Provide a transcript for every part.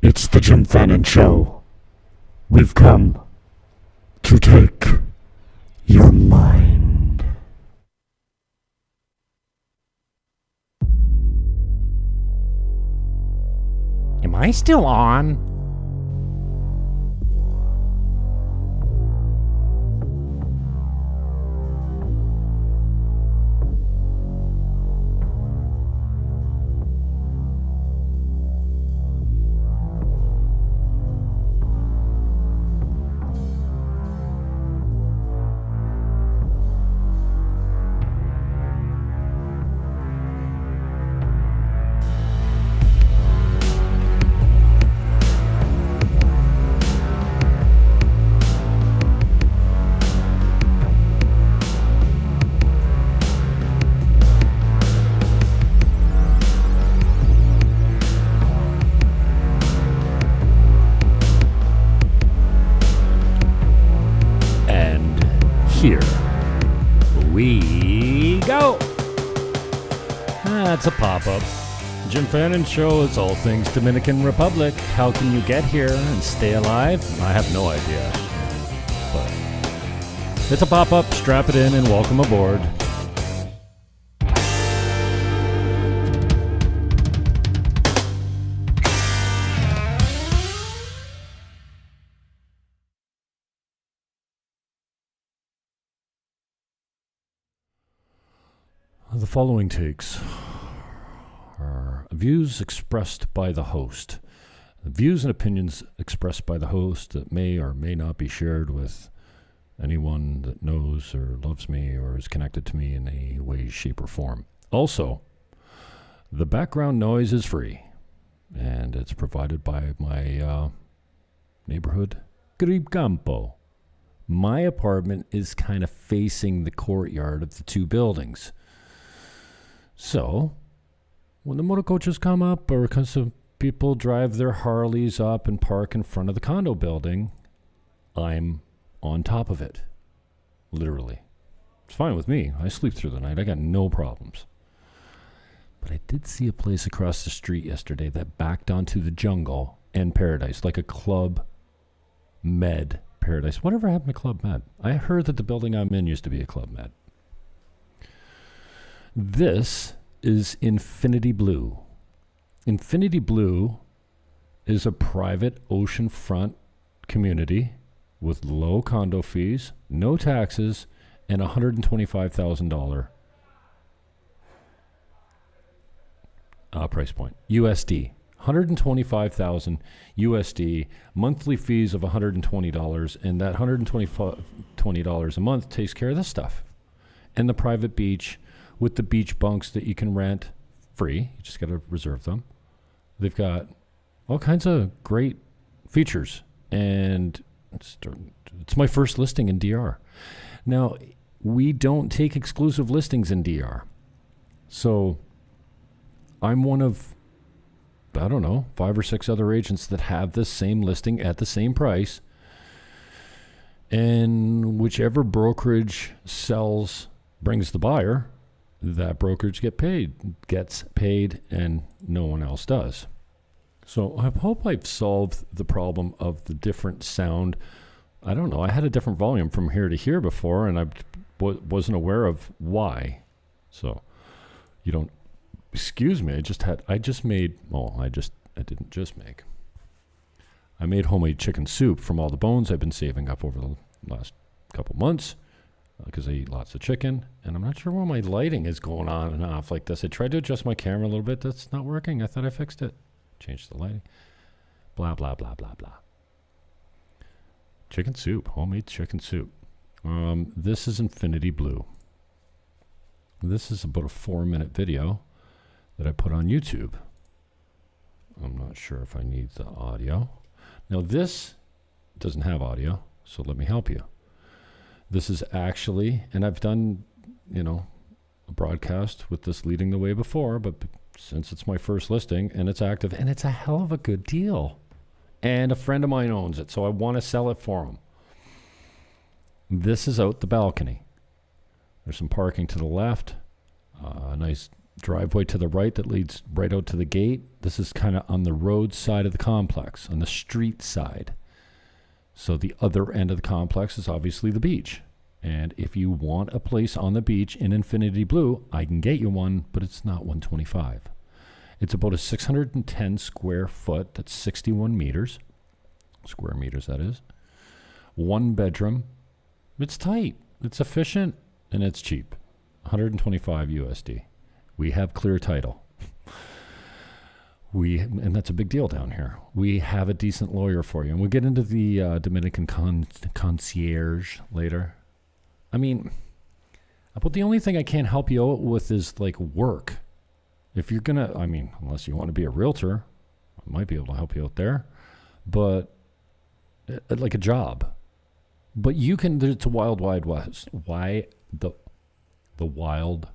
It's the Jim Fannin Show. We've come to take your mind. Am I still on? Here we go. That's a pop-up. Jim Fannin Show is all things Dominican Republic. How can you get here and stay alive? I have no idea. But it's a pop-up. Strap it in and welcome aboard. The following takes are views expressed by the host. The views and opinions expressed by the host that may or may not be shared with anyone that knows or loves me or is connected to me in any way, shape, or form. Also, the background noise is free, and it's provided by my neighborhood, Campo. My apartment is kind of facing the courtyard of the two buildings. So, when the motor coaches come up or because people drive their Harleys up and park in front of the condo building, I'm on top of it. Literally. It's fine with me. I sleep through the night. I got no problems. But I did see a place across the street yesterday that backed onto the jungle and Paradise, like a Club Med Paradise. Whatever happened to Club Med? I heard that the building I'm in used to be a Club Med. This is Infiniti Blue. Infiniti Blue is a private oceanfront community with low condo fees, no taxes, and $125,000 price point. USD. $125,000 USD, monthly fees of $120, and that $120 a month takes care of this stuff. And the private beach with the beach bunks that you can rent free. You just got to reserve them. They've got all kinds of great features. And it's my first listing in DR. Now, we don't take exclusive listings in DR. So I'm one of, 5 or 6 other agents that have this same listing at the same price. And whichever brokerage brings the buyer, that brokerage gets paid, and no one else does. So I hope I've solved the problem of the different sound. I don't know. I had a different volume from here to here before, and I wasn't aware of why. So you don't, excuse me. I made homemade chicken soup from all the bones I've been saving up over the last couple months. Because I eat lots of chicken, and I'm not sure why my lighting is going on and off like this. I tried to adjust my camera a little bit. That's not working. I thought I fixed it. Changed the lighting. Blah, blah, blah, blah, blah. Chicken soup. Homemade chicken soup. This is Infiniti Blue. This is about a 4-minute video that I put on YouTube. I'm not sure if I need the audio. Now, this doesn't have audio, so let me help you. This is actually, and I've done, a broadcast with this leading the way before, but since it's my first listing and it's active, and it's a hell of a good deal. And a friend of mine owns it, so I want to sell it for him. This is out the balcony. There's some parking to the left, a nice driveway to the right that leads right out to the gate. This is kind of on the road side of the complex, on the street side. So the other end of the complex is obviously the beach. And if you want a place on the beach in Infiniti Blue, I can get you one, but it's not 125. It's about a 610 square foot. That's 61 meters. Square meters, that is. 1 bedroom. It's tight. It's efficient. And it's cheap. 125 USD. We have clear title. And that's a big deal down here. We have a decent lawyer for you. And we'll get into the Dominican concierge later. I mean, about the only thing I can't help you out with is like work. If you're going to, I mean, unless you want to be a realtor, I might be able to help you out there. But like a job. But you can, it's a wild, wide west. Why the wild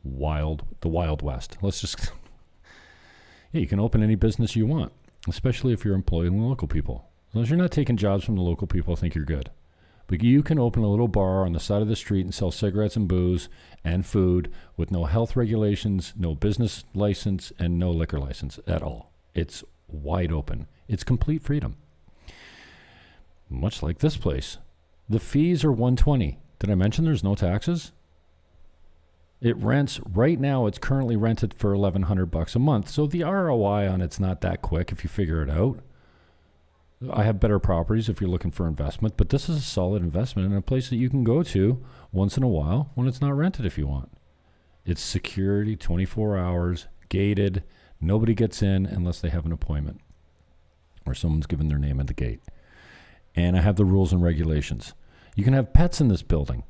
west? Let's just, yeah, you can open any business you want, especially if you're employing the local people. As long as you're not taking jobs from the local people, I think you're good. But you can open a little bar on the side of the street and sell cigarettes and booze and food with no health regulations, no business license, and no liquor license at all. It's wide open. It's complete freedom. Much like this place. The fees are $120. Did I mention there's no taxes? It rents, right now it's currently rented for $1,100 a month. So the ROI on it's not that quick if you figure it out. I have better properties if you're looking for investment, but this is a solid investment in a place that you can go to once in a while when it's not rented if you want. It's security, 24 hours, gated. Nobody gets in unless they have an appointment or someone's given their name at the gate. And I have the rules and regulations. You can have pets in this building.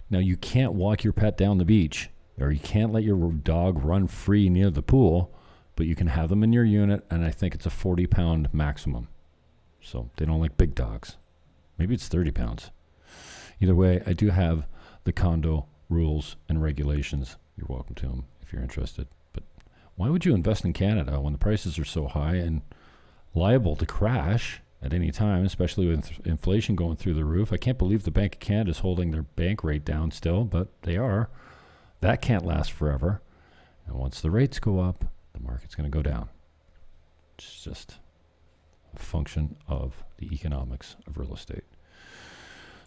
Now, you can't walk your pet down the beach, or you can't let your dog run free near the pool, but you can have them in your unit, and I think it's a 40-pound maximum. So they don't like big dogs. Maybe it's 30 pounds. Either way, I do have the condo rules and regulations. You're welcome to them if you're interested. But why would you invest in Canada when the prices are so high and liable to crash at any time, especially with inflation going through the roof? I can't believe the Bank of Canada is holding their bank rate down still, but they are. That can't last forever. And once the rates go up, the market's going to go down. It's just a function of the economics of real estate.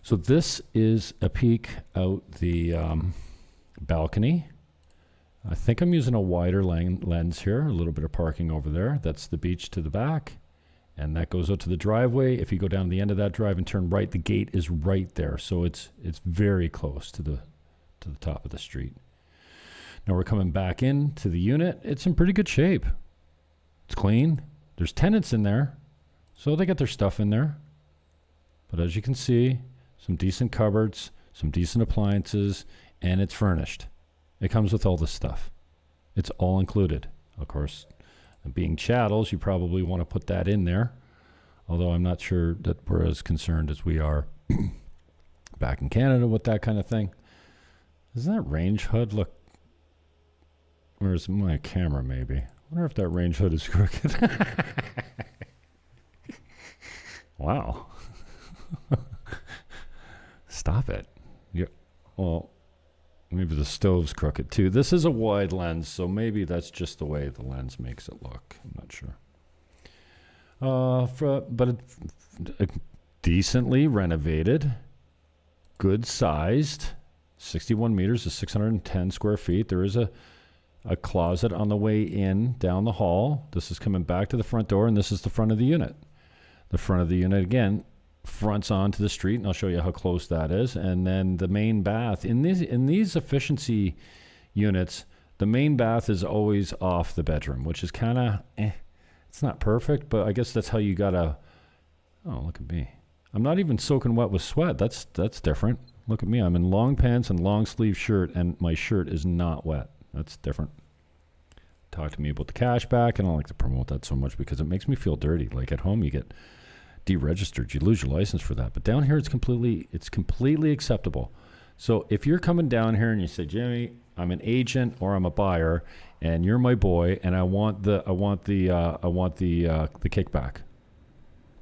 So this is a peek out the balcony. I think I'm using a wider lens here, a little bit of parking over there. That's the beach to the back. And that goes out to the driveway. If you go down the end of that drive and turn right, the gate is right there. So it's very close to the top of the street. Now we're coming back into the unit. It's in pretty good shape. It's clean. There's tenants in there, so they get their stuff in there. But as you can see, some decent cupboards, some decent appliances, and it's furnished. It comes with all this stuff. It's all included. Of course, being chattels, you probably want to put that in there. Although I'm not sure that we're as concerned as we are back in Canada with that kind of thing. Doesn't that range hood look... Where's my camera, maybe? I wonder if that range hood is crooked. Wow. Stop it. Yeah. Well, maybe the stove's crooked too. This is a wide lens, so maybe that's just the way the lens makes it look. I'm not sure. But decently renovated, good sized. 61 meters is 610 square feet. There is a closet on the way in down the hall. This is coming back to the front door, and this is the front of the unit. The front of the unit, again, fronts onto the street, and I'll show you how close that is. And then the main bath. In these efficiency units, the main bath is always off the bedroom, which is kind of, it's not perfect, but I guess that's how you gotta, oh, look at me. I'm not even soaking wet with sweat. That's different. Look at me. I'm in long pants and long sleeve shirt, and my shirt is not wet. That's different. Talk to me about the cash back, and I don't like to promote that so much because it makes me feel dirty. Like at home, you get deregistered. You lose your license for that. But down here, it's completely acceptable. So if you're coming down here and you say, Jimmy, I'm an agent or I'm a buyer, and you're my boy, and I want the kickback,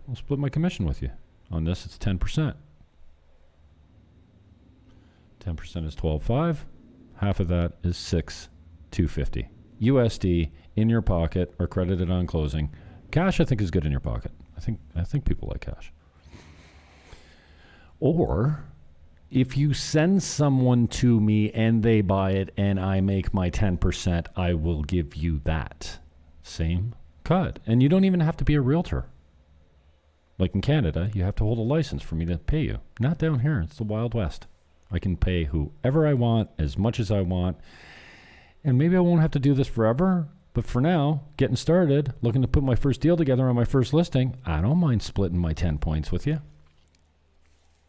I'll split my commission with you. On this, it's 10%. 10% is 12.5. Half of that is 6 $250 USD in your pocket or credited on closing. Cash, I think, is good in your pocket. I think people like cash. Or if you send someone to me and they buy it and I make my 10%, I will give you that same cut. And you don't even have to be a realtor. Like in Canada, you have to hold a license for me to pay you. Not down here. It's the Wild West. I can pay whoever I want, as much as I want. And maybe I won't have to do this forever. But for now, getting started, looking to put my first deal together on my first listing, I don't mind splitting my 10 points with you.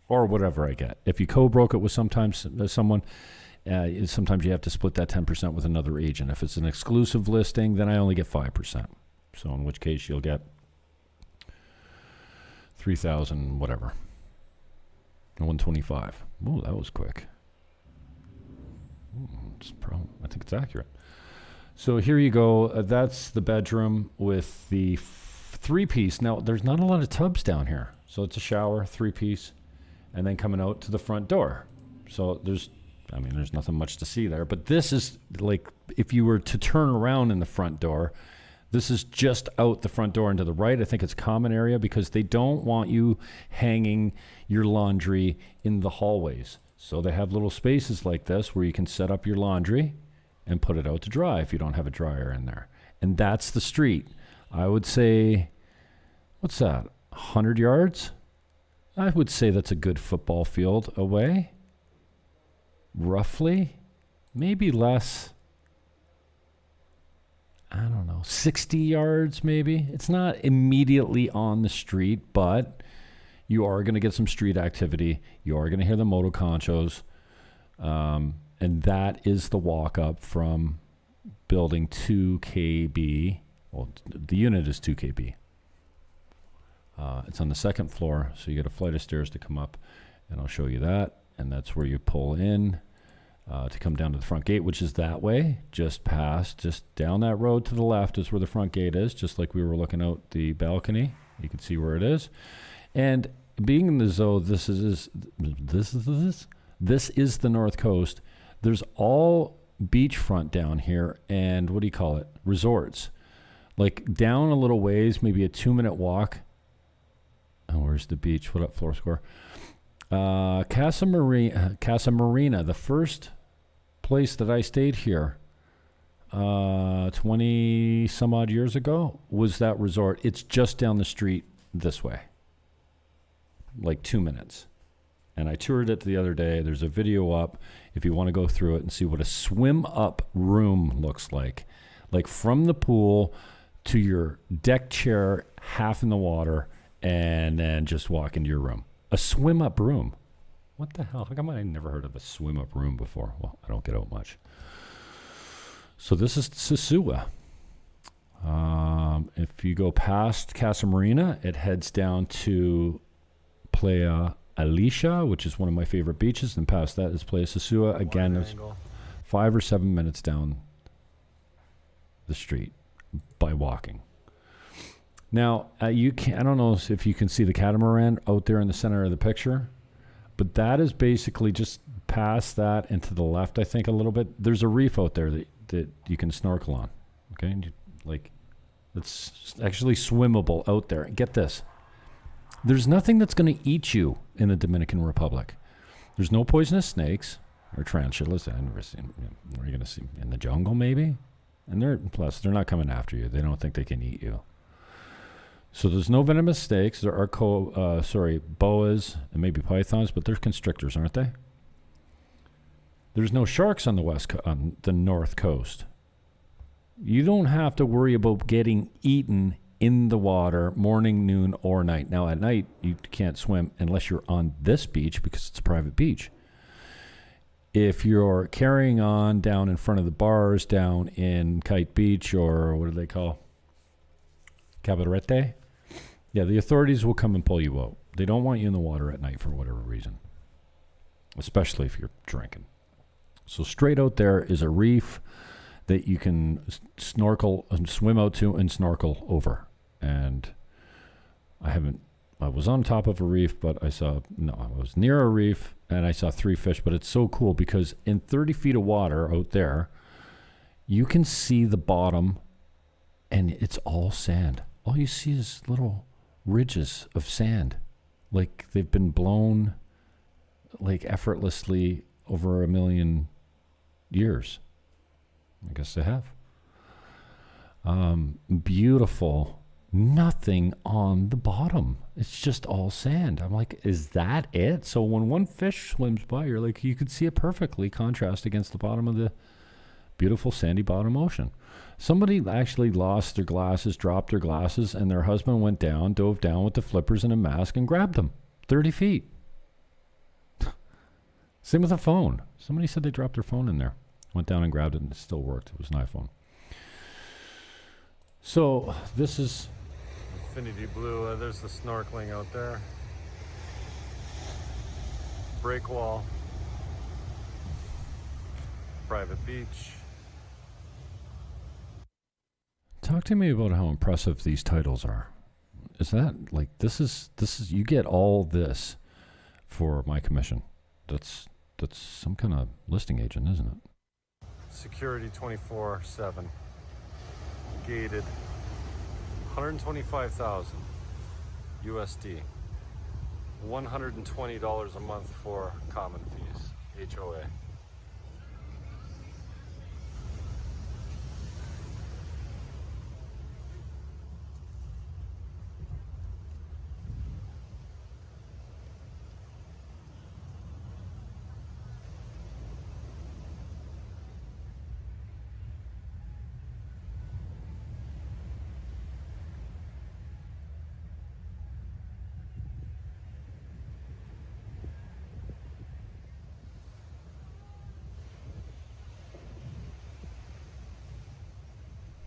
Or whatever I get. If you co-broke it with someone, sometimes you have to split that 10% with another agent. If it's an exclusive listing, then I only get 5%. So in which case you'll get $3,000 whatever. 125. Oh, that was quick. I think it's accurate. So here you go. That's the bedroom with the three-piece. Now, there's not a lot of tubs down here. So it's a shower, three-piece, and then coming out to the front door. So there's nothing much to see there. But this is like, if you were to turn around in the front door, this is just out the front door and to the right. I think it's common area because they don't want you hanging your laundry in the hallways. So they have little spaces like this where you can set up your laundry and put it out to dry if you don't have a dryer in there. And that's the street. I would say, what's that, 100 yards? I would say that's a good football field away. Roughly. Maybe less. I don't know, 60 yards maybe. It's not immediately on the street, but you are going to get some street activity. You are going to hear the moto conchos. And that is the walk up from building 2KB. Well, the unit is 2KB. It's on the second floor, so you get a flight of stairs to come up, and I'll show you that. And that's where you pull in to come down to the front gate, which is that way, just down that road to the left is where the front gate is, just like we were looking out the balcony. You can see where it is. And being in the zone, this is the North Coast. There's all beachfront down here, and what do you call it? Resorts. Like down a little ways, maybe a 2-minute walk. Oh, where's the beach? What up, Floor Score? Casa Marina, the first place that I stayed here 20 some odd years ago was that resort. It's just down the street this way, like 2 minutes. And I toured it the other day. There's a video up if you want to go through it and see what a swim up room looks like from the pool to your deck chair, half in the water, and then just walk into your room. A swim up room. What the hell? How come I never heard of a swim up room before? Well, I don't get out much. So this is Sosua. If you go past Casa Marina, it heads down to Playa Alicia, which is one of my favorite beaches, and past that is Playa Sosua. Again, it's 5 or 7 minutes down the street by walking. Now, I don't know if you can see the catamaran out there in the center of the picture, but that is basically just past that and to the left, I think, a little bit. There's a reef out there that you can snorkel on. Okay, it's actually swimmable out there. Get this. There's nothing that's going to eat you in the Dominican Republic. There's no poisonous snakes or tarantulas. I've never seen. What are you going to see in the jungle, maybe? And they're not coming after you. They don't think they can eat you. So there's no venomous snakes. There are boas and maybe pythons, but they're constrictors, aren't they? There's no sharks on the north coast. You don't have to worry about getting eaten in the water morning, noon, or night. Now at night you can't swim unless you're on this beach because it's a private beach. If you're carrying on down in front of the bars down in Kite Beach, or what do they call Cabarete? Yeah, the authorities will come and pull you out. They don't want you in the water at night for whatever reason, especially if you're drinking. So straight out there is a reef that you can snorkel and swim out to and snorkel over. And I was on top of a reef, but I was near a reef and I saw 3 fish. But it's so cool because in 30 feet of water out there, You can see the bottom, and it's all sand. All you see is little ridges of sand, like they've been blown like effortlessly over 1 million years. I guess they have. Beautiful. Nothing on the bottom. It's just all sand. I'm like, is that it? So when one fish swims by, you're like, you could see it perfectly contrast against the bottom of the beautiful sandy bottom ocean. Somebody actually lost their glasses, dropped their glasses, and their husband went down, dove down with the flippers and a mask and grabbed them 30 feet. Same with a phone. Somebody said they dropped their phone in there. Went down and grabbed it and it still worked. It was an iPhone. So this is Infiniti Blue. There's the snorkeling out there. Break wall. Private beach. Talk to me about how impressive these titles are. Is that like this is you get all this for my commission. That's some kind of listing agent, isn't it? Security 24/7. Gated. 125,000 USD. $120 a month for common fees. HOA.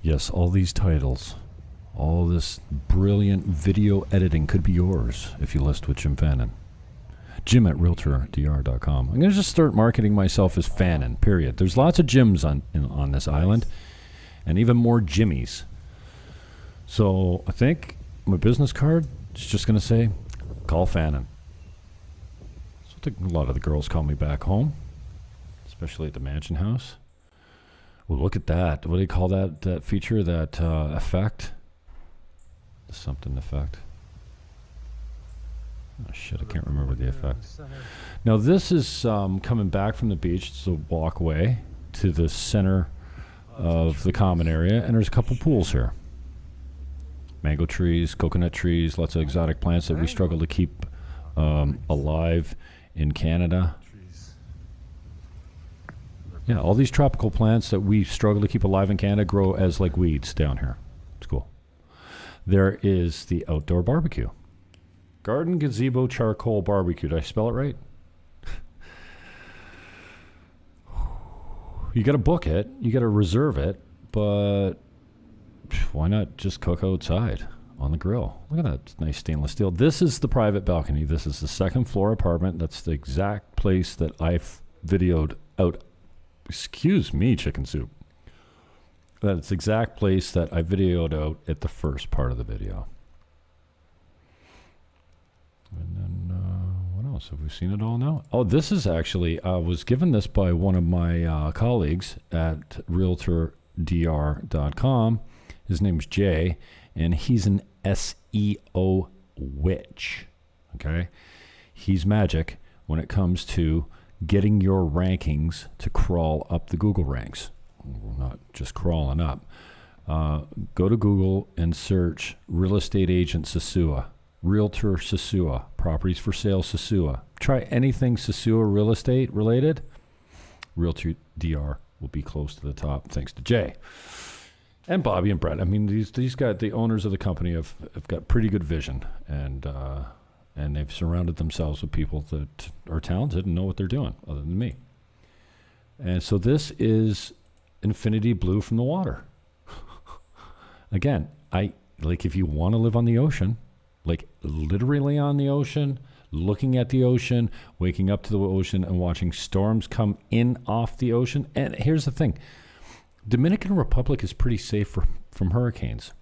Yes, all these titles, all this brilliant video editing could be yours if you list with Jim Fannin. Jim at RealtorDR.com. I'm going to just start marketing myself as Fannin, period. There's lots of Jims on this island, and even more Jimmies. So I think my business card is just going to say, call Fannin. So I think a lot of the girls call me back home, especially at the mansion house. Well, look at that. What do you call that feature, that effect? Something effect. Oh, shit, I can't remember the effect. Now, this is coming back from the beach. It's a walkway to the center of the common area, and there's a couple pools here. Mango trees, coconut trees, lots of exotic plants that we struggle to keep alive in Canada. Yeah, all these tropical plants that we struggle to keep alive in Canada grow as like weeds down here. It's cool. There is the outdoor barbecue. Garden Gazebo Charcoal Barbecue. Did I spell it right? You got to book it. You got to reserve it. But why not just cook outside on the grill? Look at that nice stainless steel. This is the private balcony. This is the second floor apartment. That's the exact place that I've videoed out. Excuse me, chicken soup. That's the exact place that I videoed out at the first part of the video. And then what else? Have we seen it all now? Oh, this is actually, I was given this by one of my colleagues at RealtorDR.com. His name's Jay, and he's an SEO witch. Okay? He's magic when it comes to getting your rankings to crawl up the Google ranks. Well, not just crawling up. Go to Google and search real estate agent Sasua, realtor Sasua, properties for sale Sasua. Try anything Sasua real estate related. Realtor DR will be close to the top, thanks to Jay and Bobby and Brett. I mean, these guys, the owners of the company, have got pretty good vision, and they've surrounded themselves with people that are talented and know what they're doing, other than me. And so this is Infiniti Blue from the water. Again, like if you want to live on the ocean, like literally on the ocean, looking at the ocean, waking up to the ocean and watching storms come in off the ocean. And here's the thing. Dominican Republic is pretty safe from hurricanes.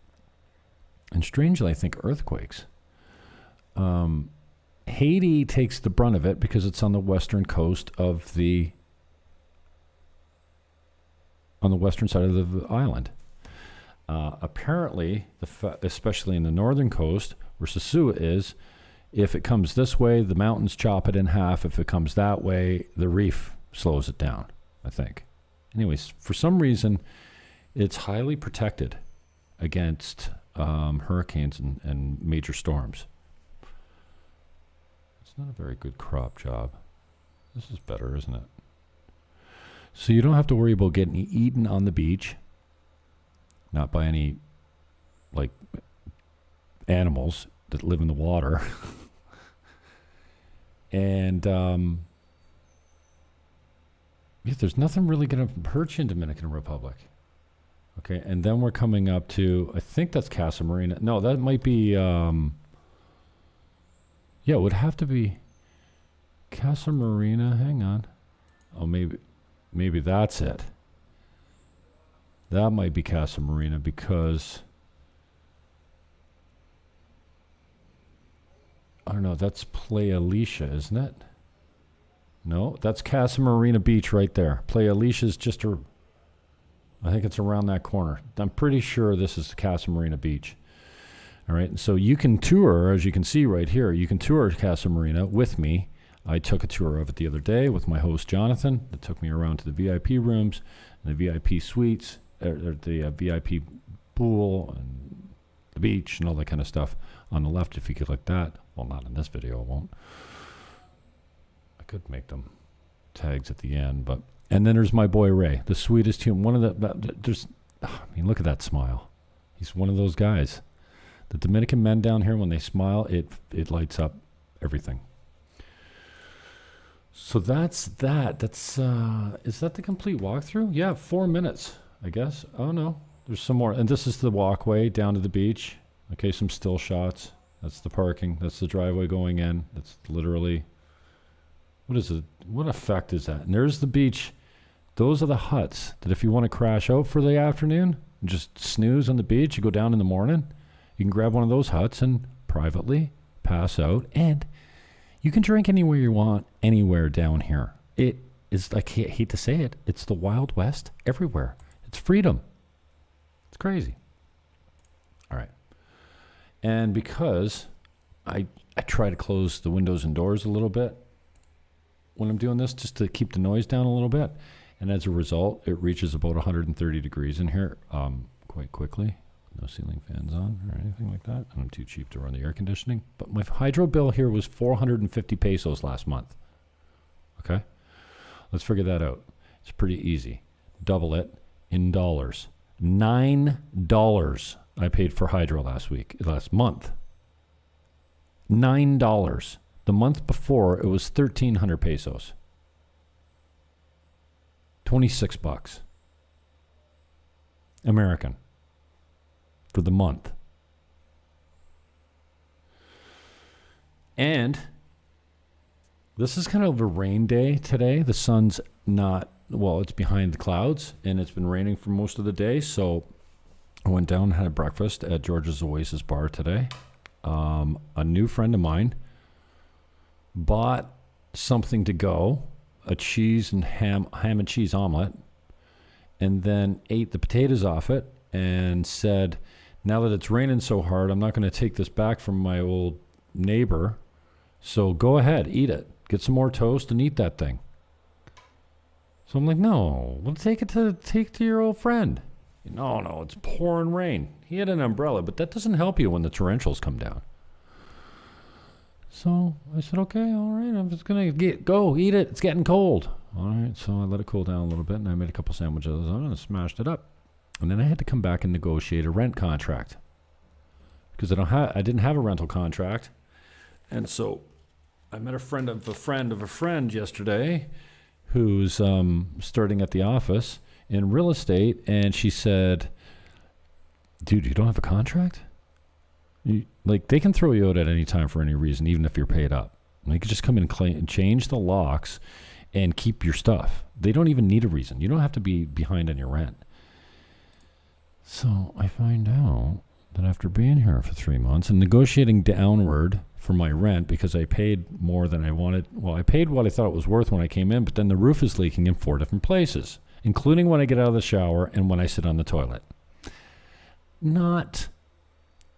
And strangely, I think earthquakes. Haiti takes the brunt of it because it's on the western coast of the on the western side of the island. Apparently, especially in the northern coast, where Sosua is, if it comes this way, the mountains chop it in half. If it comes that way, the reef slows it down, I think. Anyways, for some reason, it's highly protected against hurricanes and major storms. It's not a very good crop job. This is better, isn't it? So you don't have to worry about getting eaten on the beach. Not by any, like, animals that live in the water. And, yeah, there's nothing really going to hurt you in Dominican Republic. Okay, and then we're coming up to, I think that's Casa Marina. No, that might be, yeah, it would have to be Casa Marina. Hang on. Oh, maybe that's it. That might be Casa Marina because, I don't know, that's Playa Alicia, isn't it? No, that's Casa Marina Beach right there. Playa Alicia is just I think it's around that corner. I'm pretty sure this is Casa Marina Beach. All right, and so you can tour, as you can see right here, you can tour Casa Marina with me. I took a tour of it the other day with my host, Jonathan. That took me around to the VIP rooms and the VIP suites, the VIP pool and the beach and all that kind of stuff. On the left, if you could like that. Well, not in this video, it won't. I could make them tags at the end, but... And then there's my boy Ray, the sweetest human. One of I mean, look at that smile. He's one of those guys. The Dominican men down here, when they smile, it lights up everything. So that's that. Is that the complete walkthrough? Yeah, 4 minutes, I guess. Oh, no. There's some more. And this is the walkway down to the beach. Okay, some still shots. That's the parking. That's the driveway going in. That's literally... What is it? What effect is that? And there's the beach. Those are the huts that if you want to crash out for the afternoon, and just snooze on the beach, you go down in the morning, you can grab one of those huts and privately pass out. And you can drink anywhere you want, anywhere down here. It is, I hate to say it, it's the Wild West everywhere. It's freedom. It's crazy. All right. And because I try to close the windows and doors a little bit when I'm doing this, just to keep the noise down a little bit. And as a result, it reaches about 130 degrees in here quite quickly. No ceiling fans on or anything like that. I'm too cheap to run the air conditioning. But my hydro bill here was 450 pesos last month. Okay? Let's figure that out. It's pretty easy. Double it in dollars. $9 I paid for hydro last month. $9. The month before, it was 1,300 pesos. 26 bucks. American. For the month. And this is kind of a rain day today. The sun's not, well, it's behind the clouds, and it's been raining for most of the day. So I went down and had breakfast at George's Oasis Bar today. A new friend of mine bought something to go, a cheese and ham and cheese omelet, and then ate the potatoes off it and said, now that it's raining so hard, I'm not going to take this back from my old neighbor. So go ahead, eat it. Get some more toast and eat that thing. So I'm like, no, we'll take to your old friend. No, it's pouring rain. He had an umbrella, but that doesn't help you when the torrentials come down. So I said, okay, all right, I'm just going to go eat it. It's getting cold. All right, so I let it cool down a little bit, and I made a couple sandwiches on it and smashed it up. And then I had to come back and negotiate a rent contract because I didn't have a rental contract. And so I met a friend of a friend of a friend yesterday who's starting at the office in real estate, and she said, dude, you don't have a contract? They can throw you out at any time for any reason, even if you're paid up. They could just come in and change the locks and keep your stuff. They don't even need a reason. You don't have to be behind on your rent. So I find out that after being here for 3 months and negotiating downward for my rent because I paid more than I wanted. Well, I paid what I thought it was worth when I came in, but then the roof is leaking in 4 different places, including when I get out of the shower and when I sit on the toilet. Not,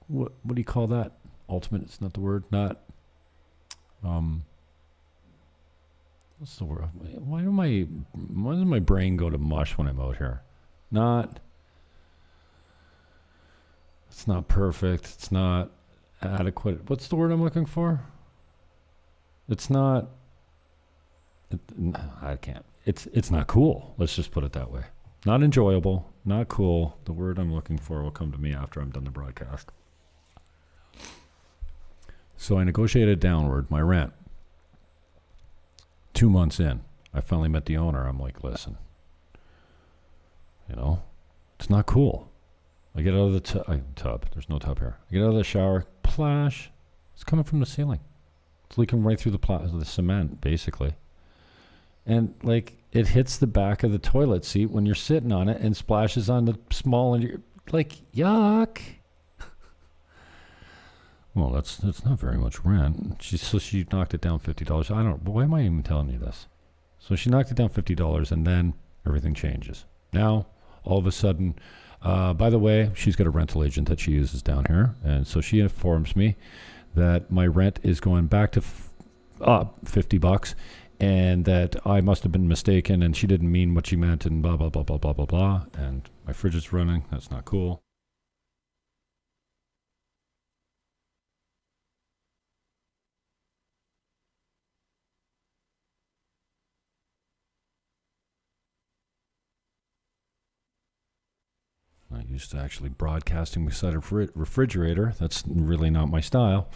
what do you call that? Ultimate, it's not the word. Not, what's the word? Why does my brain go to mush when I'm out here? It's not perfect. It's not adequate. What's the word I'm looking for? It's not, I can't. It's not cool. Let's just put it that way. Not enjoyable, not cool. The word I'm looking for will come to me after I'm done the broadcast. So I negotiated downward my rent. 2 months in, I finally met the owner. I'm like, listen, it's not cool. I get out of the tub. There's no tub here. I get out of the shower. Plash. It's coming from the ceiling. It's leaking right through the cement, basically. And, it hits the back of the toilet seat when you're sitting on it and splashes on the small, and you're like, yuck. Well, that's not very much rent. She knocked it down $50. Why am I even telling you this? So she knocked it down $50, and then everything changes. Now, all of a sudden, by the way, she's got a rental agent that she uses down here, and so she informs me that my rent is going back to $50, and that I must have been mistaken, and she didn't mean what she meant, and blah, blah, blah, blah, blah, blah, blah, and my fridge is running. That's not cool. Not used to actually broadcasting beside a refrigerator. That's really not my style.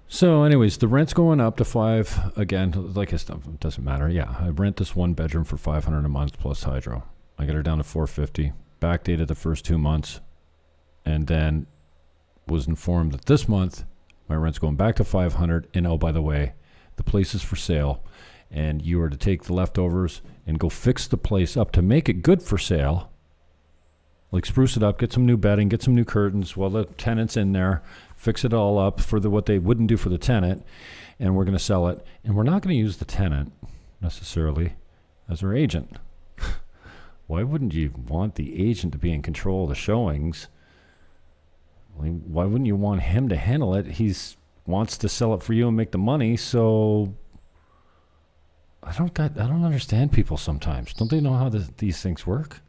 So anyways, the rent's going up to $5 again. Like it doesn't matter. Yeah, I rent this one bedroom for $500 a month plus hydro. I got her down to $450. Backdated the first 2 months, and then was informed that this month my rent's going back to $500. And oh, by the way, the place is for sale, and you are to take the leftovers and go fix the place up to make it good for sale. Like spruce it up, get some new bedding, get some new curtains while the tenant's in there, fix it all up for what they wouldn't do for the tenant, and we're going to sell it. And we're not going to use the tenant necessarily as our agent. Why wouldn't you want the agent to be in control of the showings? Why wouldn't you want him to handle it? He wants to sell it for you and make the money, so I don't understand people sometimes. Don't they know how these things work?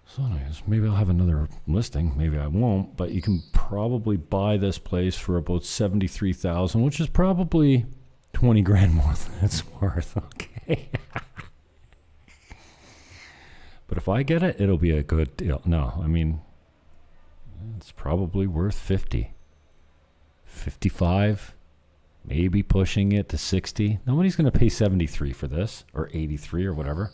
So anyways, maybe I'll have another listing. Maybe I won't. But you can probably buy this place for about $73,000, which is probably 20 grand more than it's worth. Okay. But if I get it, it'll be a good deal. No, I mean, it's probably worth 50, 55, maybe pushing it to 60. Nobody's going to pay 73 for this, or 83 or whatever.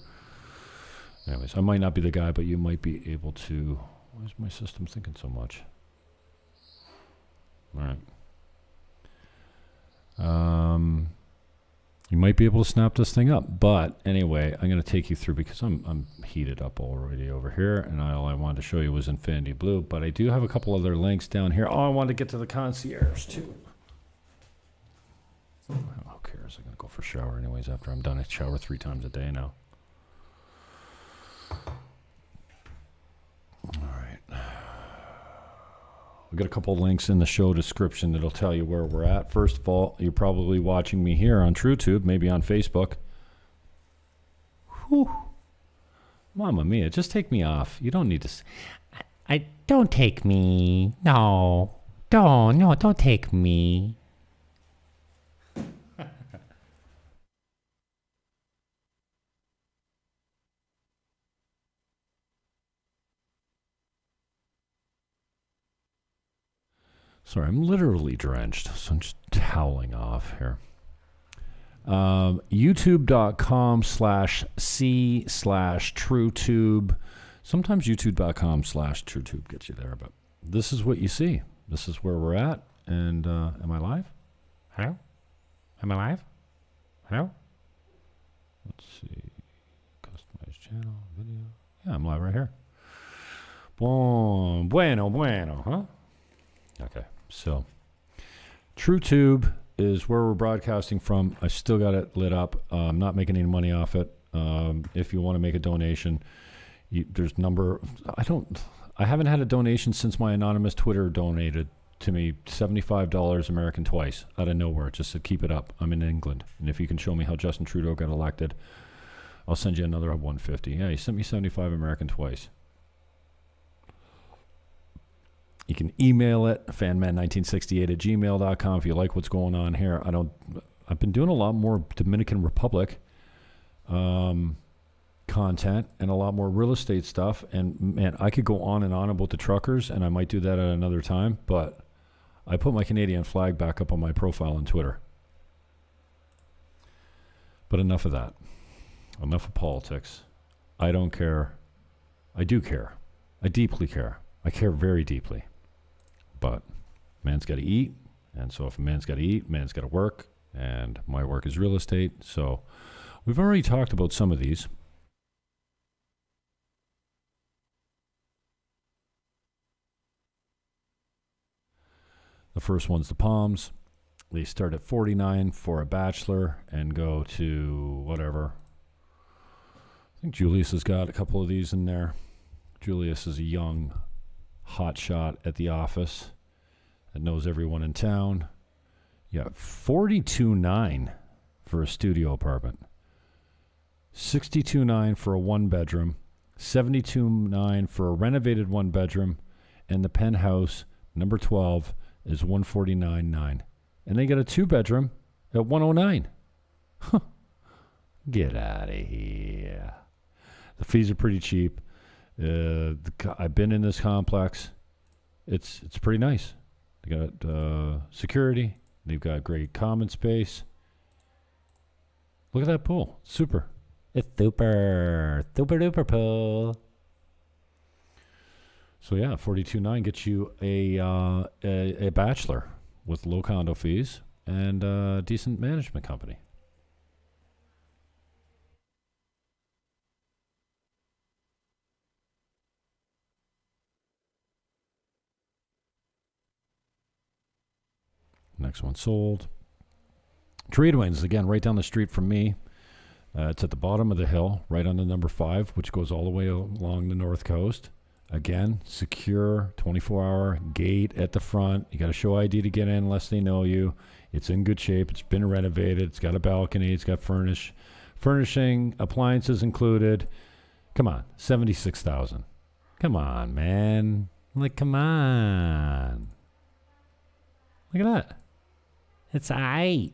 Anyways, I might not be the guy, but you might be able to. Why is my system thinking so much? All right. You might be able to snap this thing up. But anyway, I'm going to take you through because I'm heated up already over here. And all I wanted to show you was Infiniti Blue. But I do have a couple other links down here. Oh, I wanted to get to the Concierge too. Who cares? I'm going to go for a shower anyways after I'm done. I shower 3 times a day now. All right. We got a couple links in the show description that'll tell you where we're at. First of all, you're probably watching me here on TrueTube, maybe on Facebook. Whew. Mamma mia, just take me off. You don't need to. I don't take me. No, don't take me. Sorry, I'm literally drenched, so I'm just toweling off here. YouTube.com/C/TrueTube. Sometimes YouTube.com/TrueTube gets you there, but this is what you see. This is where we're at. And am I live? Hello? Am I live? Hello? Let's see. Customize channel, video. Yeah, I'm live right here. Bueno, huh? Okay, so TrueTube, is where we're broadcasting from. I still got it lit up. I'm not making any money off it. If you want to make a donation, there's number. I haven't had a donation since my anonymous Twitter donated to me $75 American twice out of nowhere just to keep it up. I'm in England, and if you can show me how Justin Trudeau got elected, I'll send you another 150. Yeah, he sent me 75 American twice. You can email it, fanman1968@gmail.com if you like what's going on here. I've been doing a lot more Dominican Republic content and a lot more real estate stuff. And man, I could go on and on about the truckers, and I might do that at another time, but I put my Canadian flag back up on my profile on Twitter. But enough of that. Enough of politics. I don't care. I do care. I deeply care. I care very deeply. But man's got to eat. And so if a man's got to eat, man's got to work. And my work is real estate. So we've already talked about some of these. The first one's the Palms. They start at $49 for a bachelor and go to whatever. I think Julius has got a couple of these in there. Julius is a young hot shot at the office that knows everyone in town. Yeah, $42.9 for a studio apartment. $62.9 for a one bedroom. $72.9 for a renovated one bedroom. And the penthouse, number 12, is $149.9. And they get a two bedroom at $109. Huh. Get out of here. The fees are pretty cheap. I've been in this complex. It's pretty nice. They got security. They've got great common space. Look at that pool. Super. It's super. Super duper pool. So yeah, $42.9 gets you a bachelor with low condo fees and a decent management company. Next one sold. Treatwings, again, right down the street from me. It's at the bottom of the hill, right on the number 5, which goes all the way along the north coast. Again, secure, 24-hour gate at the front. You got to show ID to get in unless they know you. It's in good shape. It's been renovated. It's got a balcony. It's got furnishing, appliances included. Come on, $76,000. Come on, man. Like, come on. Look at that. It's aight.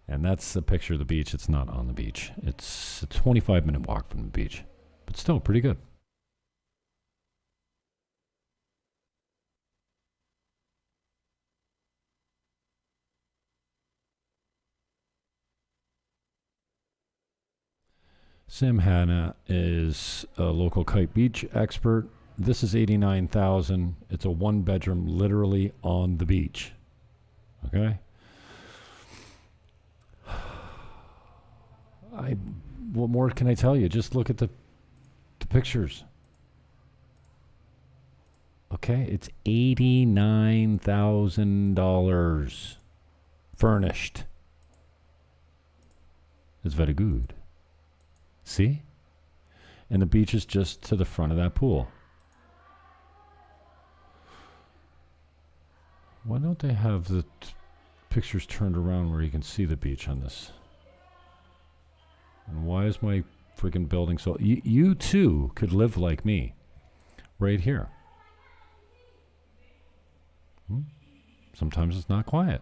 And that's a picture of the beach. It's not on the beach. It's a 25-minute walk from the beach. But still, pretty good. Sam Hanna is a local Kite Beach expert. This is $89,000. It's a one bedroom literally on the beach. Okay? What more can I tell you? Just look at the pictures. Okay? It's $89,000 furnished. It's very good. See? And the beach is just to the front of that pool. Why don't they have the pictures turned around where you can see the beach on this? And why is my freaking building so... You too could live like me. Right here. Sometimes it's not quiet.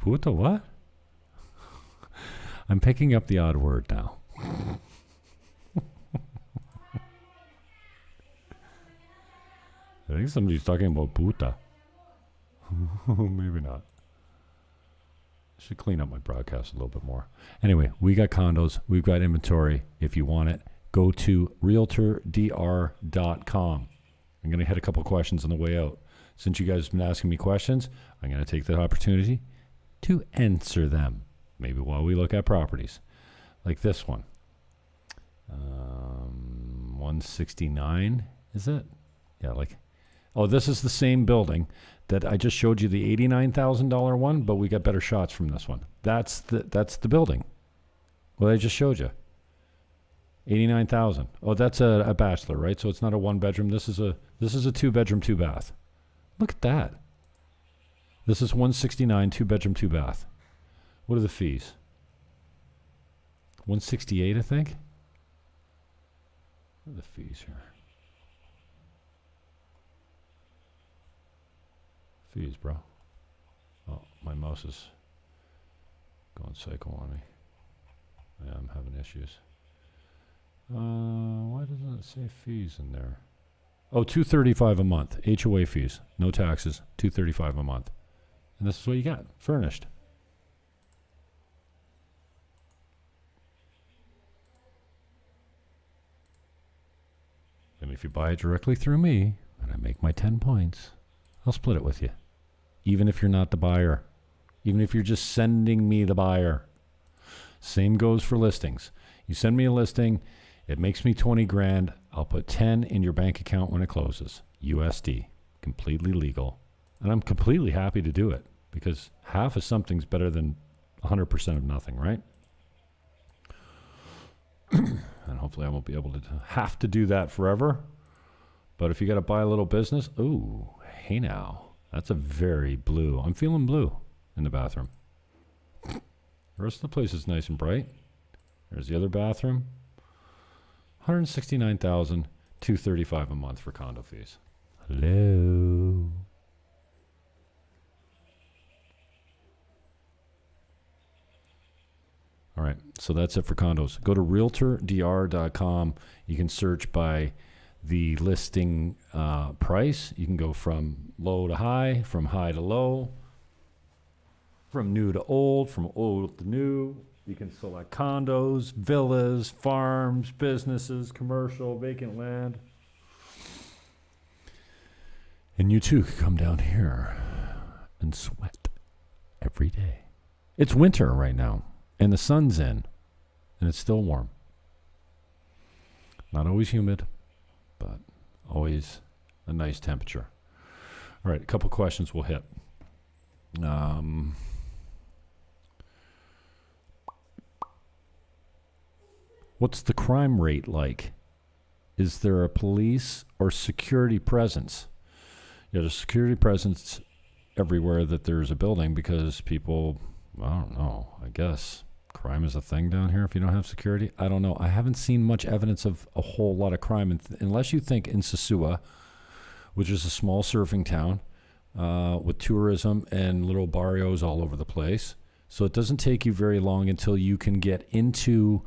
Puta what? I'm picking up the odd word now. I think somebody's talking about puta. Maybe not. I should clean up my broadcast a little bit more. Anyway, we got condos. We've got inventory. If you want it, go to RealtorDR.com. I'm going to hit a couple questions on the way out. Since you guys have been asking me questions, I'm going to take the opportunity to answer them. Maybe while we look at properties. Like this one. 169, is it? Yeah, like Oh, this is the same building that I just showed you, the $89,000 one, but we got better shots from this one. That's the building. Well, I just showed you. 89,000. Oh, that's a bachelor, right? So it's not a one bedroom. This is a 2-bedroom, 2-bath. Look at that. This is 169, 2-bedroom, 2-bath. What are the fees? 168, I think. What are the fees here? Fees, bro. Oh, my mouse is going psycho on me. Yeah, I'm having issues. Why doesn't it say fees in there? Oh, $235 a month. HOA fees, no taxes, $235 a month. And this is what you got, furnished. And if you buy it directly through me, and I make my 10 points, I'll split it with you. Even if you're not the buyer. Even if you're just sending me the buyer. Same goes for listings. You send me a listing, it makes me 20 grand. I'll put 10 in your bank account when it closes. USD. Completely legal. And I'm completely happy to do it because half of something's better than 100% of nothing, right? And hopefully I won't be able to have to do that forever. But if you got to buy a little business, ooh, hey now. That's a very blue. I'm feeling blue in the bathroom. The rest of the place is nice and bright. There's the other bathroom. $169,235 a month for condo fees. Hello. All right, so that's it for condos. Go to RealtorDR.com. You can search by the listing price. You can go from low to high, from high to low, from new to old, from old to new. You can select condos, villas, farms, businesses, commercial, vacant land. And you too can come down here and sweat every day. It's winter right now, and the sun's in, and it's still warm. Not always humid, but always a nice temperature. All right, a couple questions we'll hit. What's the crime rate like? Is there a police or security presence? Yeah, there's security presence everywhere that there's a building because people, I don't know, I guess crime is a thing down here if you don't have security. I don't know. I haven't seen much evidence of a whole lot of crime unless you think in Sosua, which is a small surfing town with tourism and little barrios all over the place. So it doesn't take you very long until you can get into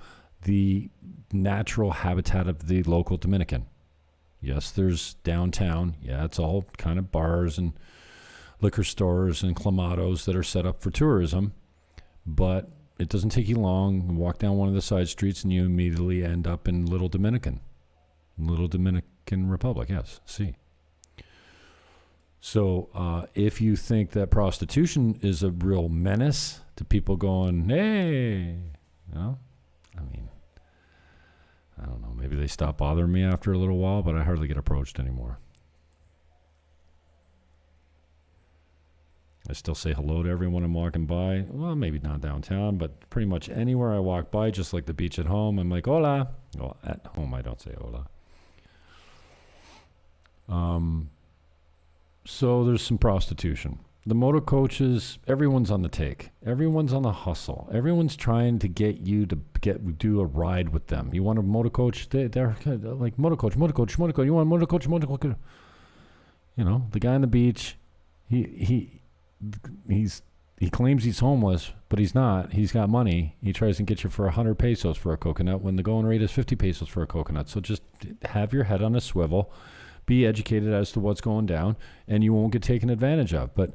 the natural habitat of the local Dominican. Yes, there's downtown. Yeah, it's all kind of bars and liquor stores and clamatos that are set up for tourism. But it doesn't take you long. You walk down one of the side streets and you immediately end up in Little Dominican Republic. Yes, see. So if you think that prostitution is a real menace to people going, hey, you know, I mean, I don't know. Maybe they stop bothering me after a little while, but I hardly get approached anymore. I still say hello to everyone I'm walking by. Well, maybe not downtown, but pretty much anywhere I walk by, just like the beach at home, I'm like, hola. Well, at home, I don't say hola. So there's some prostitution. The motor coaches, everyone's on the take. Everyone's on the hustle. Everyone's trying to get you to do a ride with them. You want a motor coach? They're kind of like motor coach. You want a motor coach? You know, the guy on the beach, he claims he's homeless, but he's not. He's got money. He tries to get you for 100 pesos for a coconut when the going rate is 50 pesos for a coconut. So just have your head on a swivel. Be educated as to what's going down, and you won't get taken advantage of. But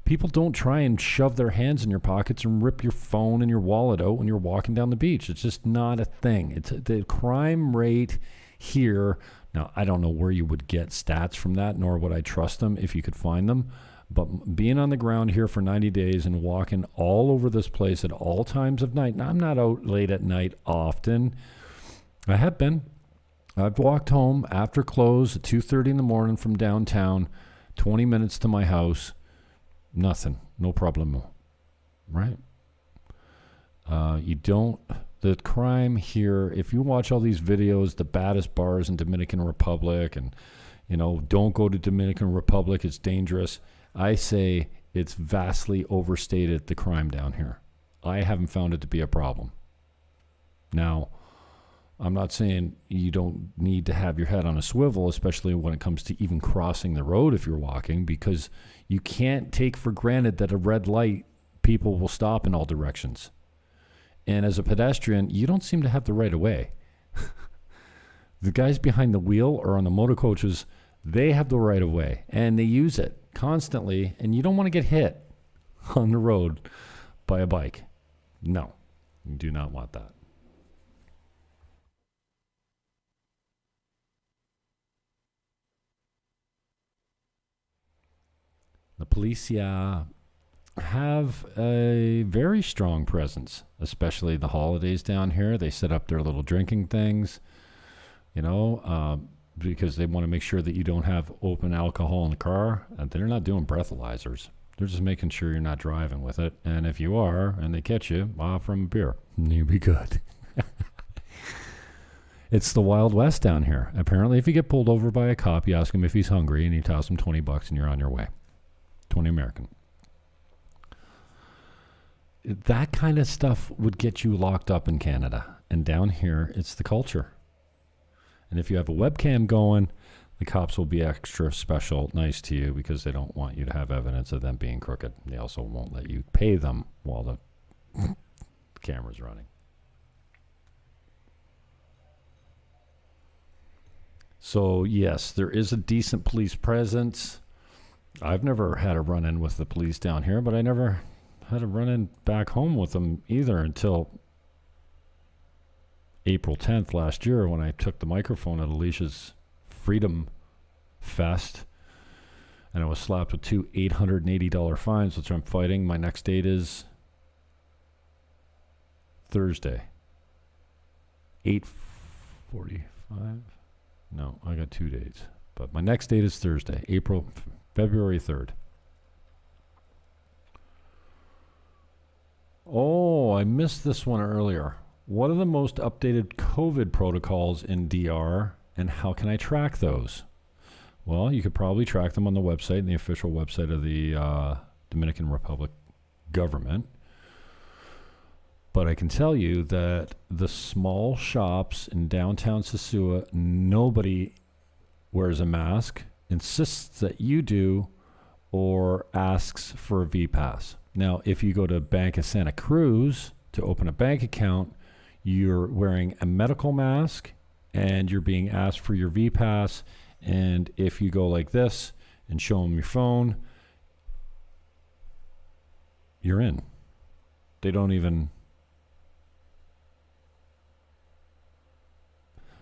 people don't try and shove their hands in your pockets and rip your phone and your wallet out when you're walking down the beach. It's just not a thing. It's the crime rate here. Now, I don't know where you would get stats from that, nor would I trust them if you could find them. But being on the ground here for 90 days and walking all over this place at all times of night. Now, I'm not out late at night often. I have been. I've walked home after close at 2:30 in the morning from downtown, 20 minutes to my house. Nothing. No problemo. Right? The crime here, if you watch all these videos, the baddest bars in Dominican Republic and, don't go to Dominican Republic, it's dangerous. I say it's vastly overstated, the crime down here. I haven't found it to be a problem. Now, I'm not saying you don't need to have your head on a swivel, especially when it comes to even crossing the road if you're walking, because you can't take for granted that a red light, people will stop in all directions. And as a pedestrian, you don't seem to have the right of way. The guys behind the wheel or on the motor coaches, they have the right of way, and they use it constantly, and you don't want to get hit on the road by a bike. No, you do not want that. The police, have a very strong presence, especially the holidays down here. They set up their little drinking things, because they want to make sure that you don't have open alcohol in the car. And they're not doing breathalyzers. They're just making sure you're not driving with it. And if you are, and they catch you, offer them a beer. You'll be good. It's the Wild West down here. Apparently, if you get pulled over by a cop, you ask him if he's hungry, and you toss him $20 and you're on your way. 20 American. That kind of stuff would get you locked up in Canada. And down here, it's the culture. And if you have a webcam going, the cops will be extra special, nice to you, because they don't want you to have evidence of them being crooked. They also won't let you pay them while the camera's running. So, yes, there is a decent police presence. I've never had a run-in with the police down here, but I never had a run-in back home with them either until April 10th last year when I took the microphone at Alicia's Freedom Fest, and I was slapped with 2 $880 fines, which I'm fighting. My next date is Thursday, 8:45. No, I got 2 dates, but my next date is Thursday, February 3rd. Oh, I missed this one earlier. What are the most updated COVID protocols in DR, and how can I track those? Well, you could probably track them on the website, the official website of the Dominican Republic government. But I can tell you that the small shops in downtown Sosua, nobody wears a mask, insists that you do, or asks for a V-Pass. Now, if you go to Bank of Santa Cruz to open a bank account, you're wearing a medical mask and you're being asked for your V-Pass. And if you go like this and show them your phone, you're in. They don't even...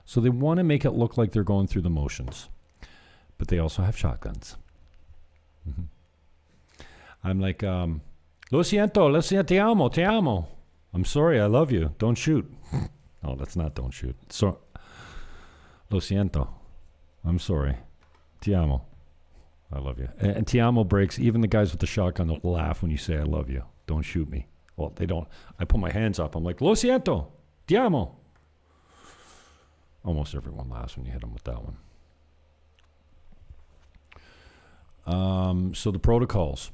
So they want to make it look like they're going through the motions. But they also have shotguns. Mm-hmm. I'm like, lo siento, te amo. I'm sorry, I love you. Don't shoot. No, that's not don't shoot. So, lo siento. I'm sorry. Te amo. I love you. And te amo breaks. Even the guys with the shotgun will laugh when you say I love you. Don't shoot me. Well, they don't. I put my hands up. I'm like, lo siento. Te amo. Almost everyone laughs when you hit them with that one. So the protocols.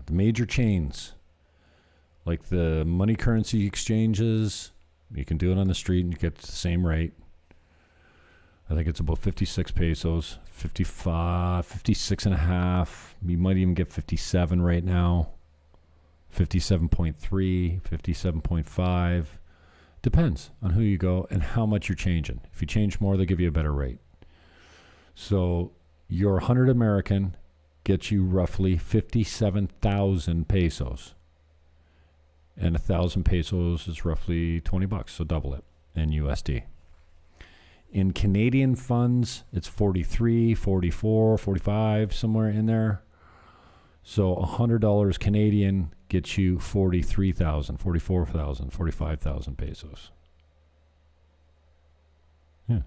The major chains. Like the money currency exchanges. You can do it on the street and you get the same rate. I think it's about 56 pesos, 55, 56 and a half. You might even get 57 right now. 57.3, 57.5. Depends on who you go and how much you're changing. If you change more, they'll give you a better rate. So your 100 American gets you roughly 57,000 pesos. And 1,000 pesos is roughly $20, so double it in USD. In Canadian funds, it's 43, 44, 45, somewhere in there. So $100 Canadian gets you 43,000, 44,000, 45,000 pesos. Yeah.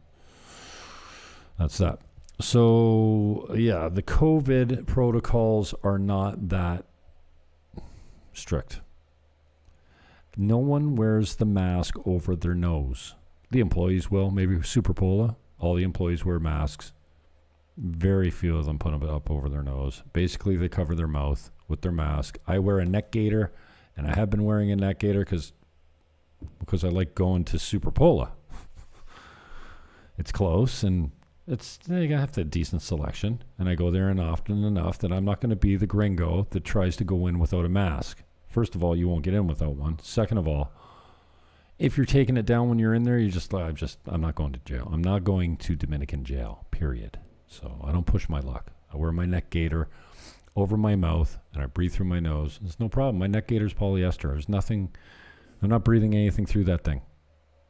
That's that. So, yeah, the COVID protocols are not that strict. No one wears the mask over their nose. The employees will, maybe Superpola. All the employees wear masks. Very few of them put them up over their nose. Basically, they cover their mouth with their mask. I wear a neck gaiter, and I have been wearing a neck gaiter because I like going to Superpola. It's close, and they have a decent selection, and I go there often enough that I'm not going to be the gringo that tries to go in without a mask. First of all, you won't get in without one. Second of all, if you're taking it down when you're in there, I'm not going to jail. I'm not going to Dominican jail, period. So I don't push my luck. I wear my neck gaiter over my mouth, and I breathe through my nose. There's no problem. My neck gaiter is polyester. There's nothing. I'm not breathing anything through that thing.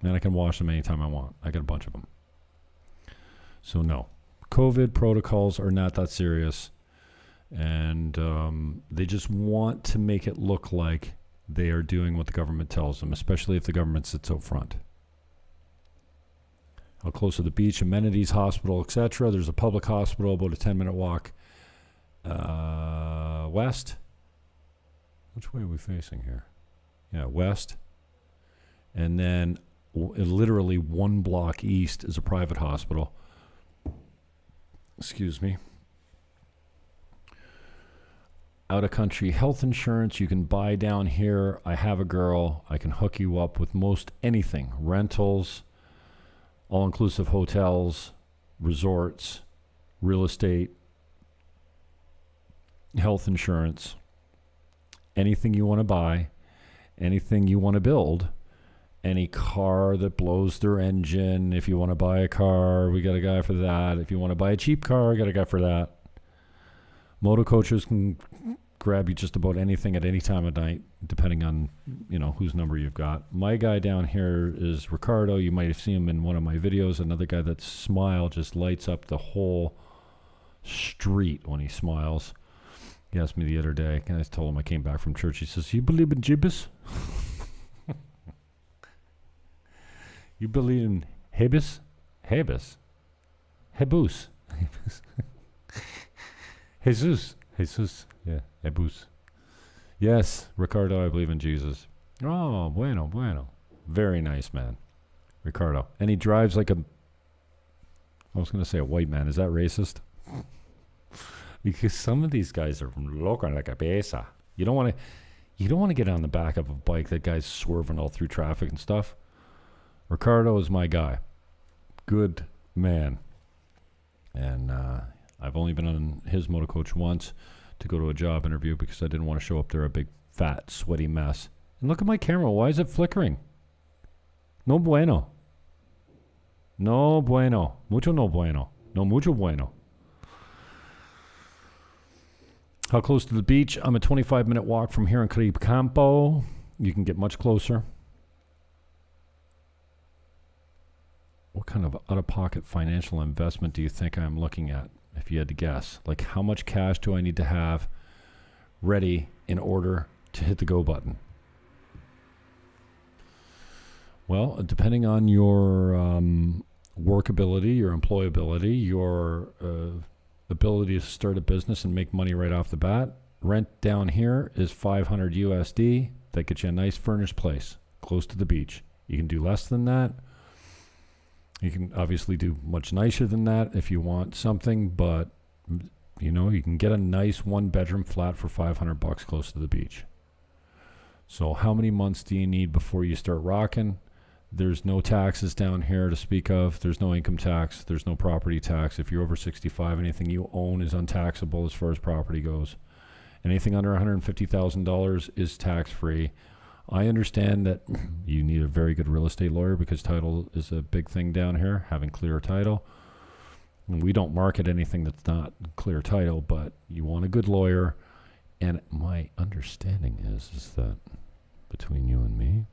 And I can wash them anytime I want. I got a bunch of them. So no. COVID protocols are not that serious. And they just want to make it look like they are doing what the government tells them, especially if the government sits out front. How close to the beach, amenities, hospital, etc. There's a public hospital about a 10-minute walk west. Which way are we facing here? Yeah, west. And then literally one block east is a private hospital. Excuse me. Out of country health insurance you can buy down here. I have a girl. I can hook you up with most anything. Rentals, all-inclusive hotels, resorts, real estate, health insurance, anything you want to buy, anything you want to build, any car that blows their engine. If you want to buy a car, we got a guy for that. If you want to buy a cheap car, I got a guy for that. Motor coaches can grab you just about anything at any time of night, depending on, whose number you've got. My guy down here is Ricardo. You might have seen him in one of my videos. Another guy that smile just lights up the whole street when he smiles. He asked me the other day, and I told him I came back from church. He says, "You believe in gibbous? You believe in hebus? Hebus? Hebus? Jesus. Yeah, hebus. Yes, Ricardo, I believe in Jesus. Oh, bueno. Very nice man, Ricardo. And he drives like I was going to say a white man. Is that racist? Because some of these guys are loco like a pesa. You don't want to get on the back of a bike that guy's swerving all through traffic and stuff. Ricardo is my guy. Good man. And I've only been on his motor coach once to go to a job interview because I didn't want to show up there a big, fat, sweaty mess. And look at my camera. Why is it flickering? No bueno. No bueno. Mucho no bueno. No mucho bueno. How close to the beach? I'm a 25-minute walk from here in Caribe Campo. You can get much closer. What kind of out-of-pocket financial investment do you think I'm looking at, if you had to guess? Like, how much cash do I need to have ready in order to hit the go button? Well, depending on your workability, your employability, your ability to start a business and make money right off the bat, rent down here is $500 USD. That gets you a nice furnished place close to the beach. You can do less than that. You can obviously do much nicer than that if you want something, but you can get a nice one-bedroom flat for $500 close to the beach. So how many months do you need before you start rocking? There's no taxes down here to speak of. There's no income tax. There's no property tax. If you're over 65, anything you own is untaxable as far as property goes. Anything under $150,000 is tax-free. I understand that you need a very good real estate lawyer because title is a big thing down here, having clear title. And we don't market anything that's not clear title, but you want a good lawyer. And my understanding is that between you and me,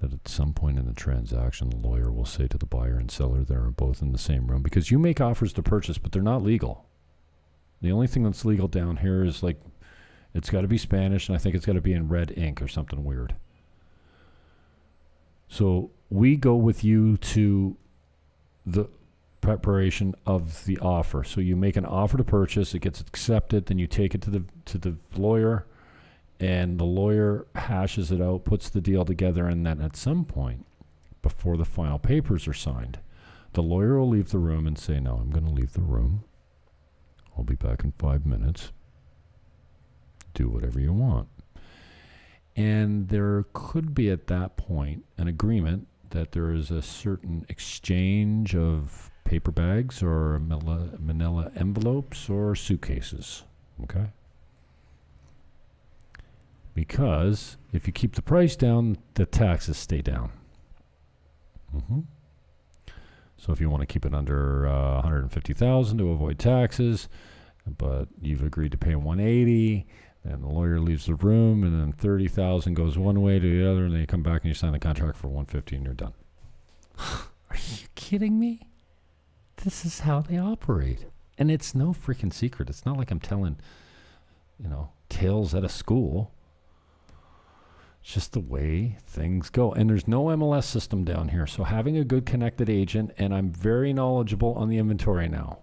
that at some point in the transaction, the lawyer will say to the buyer and seller they're both in the same room, because you make offers to purchase, but they're not legal. The only thing that's legal down here is like, it's got to be Spanish, and I think it's got to be in red ink or something weird. So we go with you to the preparation of the offer. So you make an offer to purchase, it gets accepted, then you take it to the lawyer, and the lawyer hashes it out, puts the deal together, and then at some point, before the final papers are signed, the lawyer will leave the room and say, "No, I'm going to leave the room. I'll be back in 5 minutes. Do whatever you want." And there could be at that point an agreement that there is a certain exchange of paper bags or manila envelopes or suitcases. Okay? Because if you keep the price down, the taxes stay down. So if you want to keep it under $150,000 to avoid taxes, but you've agreed to pay $180,000, and the lawyer leaves the room, and then $30,000 goes one way to the other, and then you come back and you sign the contract for $150,000 and you're done. Are you kidding me? This is how they operate. And it's no freaking secret. It's not like I'm telling, tales at a school. It's just the way things go. And there's no MLS system down here. So having a good connected agent, and I'm very knowledgeable on the inventory now.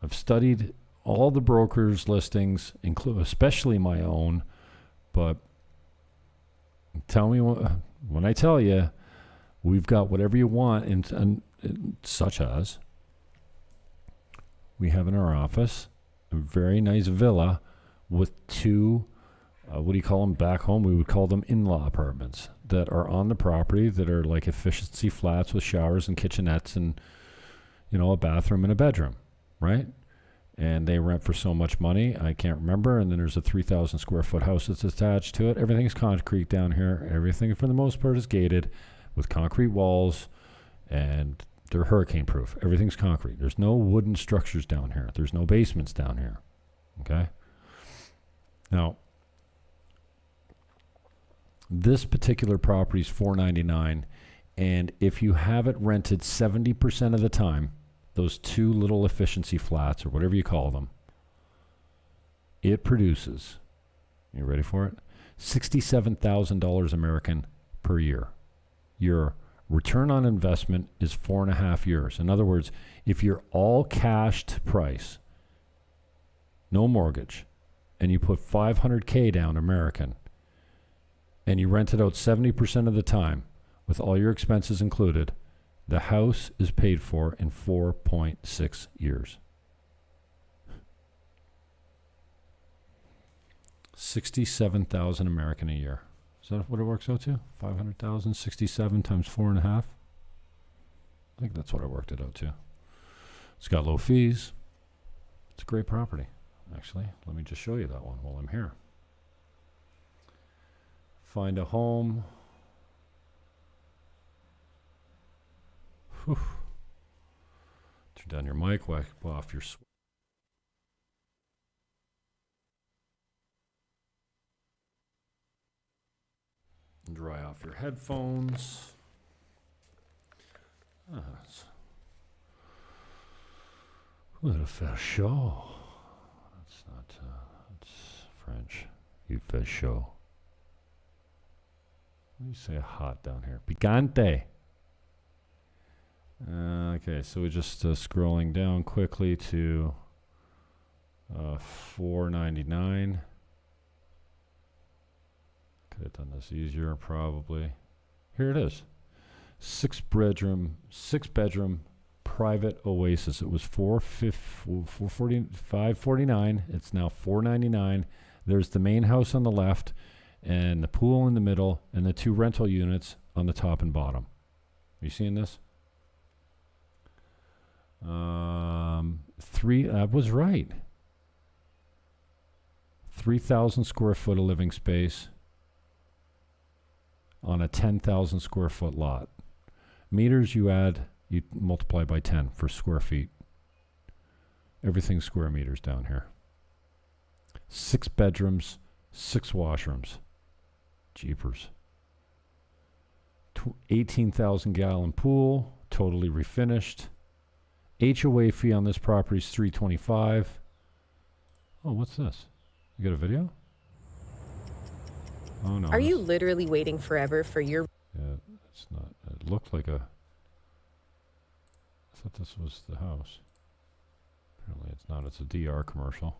I've studied all the brokers' listings, especially my own. But tell me when I tell you, we've got whatever you want, and such as we have in our office a very nice villa with two, what do you call them back home? We would call them in-law apartments that are on the property that are like efficiency flats with showers and kitchenettes and, a bathroom and a bedroom, right? And they rent for so much money, I can't remember. And then there's a 3,000 square foot house that's attached to it. Everything's concrete down here. Everything, for the most part, is gated with concrete walls, and they're hurricane proof. Everything's concrete. There's no wooden structures down here. There's no basements down here. Okay? Now, this particular property is $499, and if you have it rented 70% of the time, those two little efficiency flats, or whatever you call them, it produces, you ready for it? $67,000 American per year. Your return on investment is 4.5 years. In other words, if you're all cashed price, no mortgage, and you put $500K down American, and you rent it out 70% of the time with all your expenses included, the house is paid for in 4.6 years. 67,000 American a year. Is that what it works out to? 500,000, 67 times 4.5. I think that's what I worked it out to. It's got low fees. It's a great property, actually. Let me just show you that one while I'm here. Find a home. Whew. Turn down your mic, wipe off your sweat. Dry off your headphones. What a fair show. That's not, that's French. You fair show. What do you say hot down here? Picante. Okay, so we're just scrolling down quickly to $499. Could have done this easier, probably. Here it is. Six bedroom private oasis. It was $549. It's now $499. There's the main house on the left, and the pool in the middle, and the two rental units on the top and bottom. Are you seeing this? I was right. 3,000 square foot of living space on a 10,000 square foot lot. Meters you multiply by 10 for square feet. Everything's square meters down here. 6 bedrooms, 6 washrooms. Jeepers. 18,000 gallon pool, totally refinished. HOA fee on this property is $325. Oh, what's this? You got a video? Oh no. Are you literally waiting forever for your... Yeah, it's not. It looked like a... thought this was the house. Apparently it's not. It's a DR commercial.